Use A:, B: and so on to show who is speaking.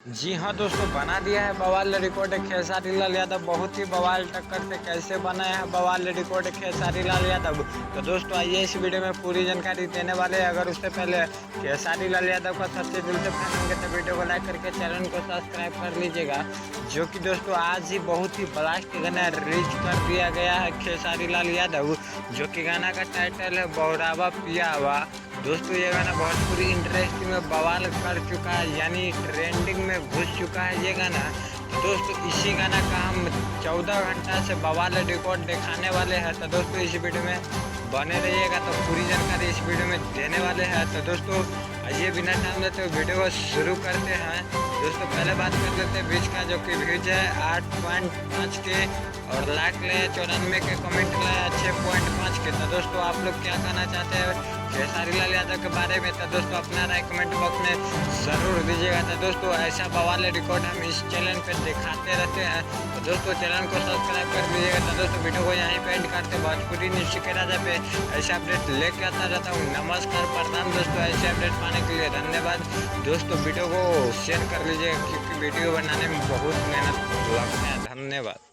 A: जी हाँ दोस्तों, बना दिया है बवाल रिकॉर्ड खेसारी लाल यादव। बहुत ही बवाल टक्कर से कैसे बनाया है बवाल रिकॉर्ड खेसारी लाल यादव। तो दोस्तों आइए इस वीडियो में पूरी जानकारी देने वाले हैं। अगर उससे पहले खेसारी लाल यादव का सच्चे दिल से फैन होंगे तो वीडियो को लाइक करके चैनल को सब्सक्राइब कर लीजिएगा। जो कि दोस्तों आज ही बहुत ही ब्लास्ट गाना रिलीज कर दिया गया है खेसारी लाल यादव। जो कि गाना का टाइटल है बहुरावा पियावा। दोस्तों ये गाना भोजपुरी इंडस्ट्री में बवाल कर चुका है, यानी ट्रेंडिंग में घुस चुका है ये गाना। तो दोस्तों इसी गाना का हम 14 घंटा से बवाल रिकॉर्ड दिखाने वाले हैं। तो दोस्तों इस वीडियो में बने रहिएगा, तो पूरी जानकारी इस वीडियो में देने वाले हैं। तो दोस्तों आइए बिना टाइम लेते हुए वीडियो को शुरू करते हैं। दोस्तों पहले बात कर लेते हैं व्यूज का, जो कि व्यूज है 8.5 के और लाइक ले 94 के, कमेंट ले 6.5 के। तो दोस्तों आप लोग क्या कहना चाहते हैं खेसारी लाल यादव के बारे में? तो दोस्तों अपना राय कमेंट बॉक्स में ज़रूर दीजिएगा। तो दोस्तों ऐसा बवाल रिकॉर्ड हम इस चैनल पर दिखाते रहते हैं। तो दोस्तों चैनल को सब्सक्राइब कर लीजिएगा। तो दोस्तों वीडियो को यहीं पे एंड करते हैं। भोजपुरी न्यूज़ के राजा पे ऐसे अपडेट लेके आता रहता हूँ। नमस्कार प्रणाम दोस्तों, ऐसे अपडेट पाने के लिए धन्यवाद। दोस्तों वीडियो को शेयर कर लीजिएगा क्योंकि वीडियो बनाने में बहुत मेहनत लगता है। धन्यवाद।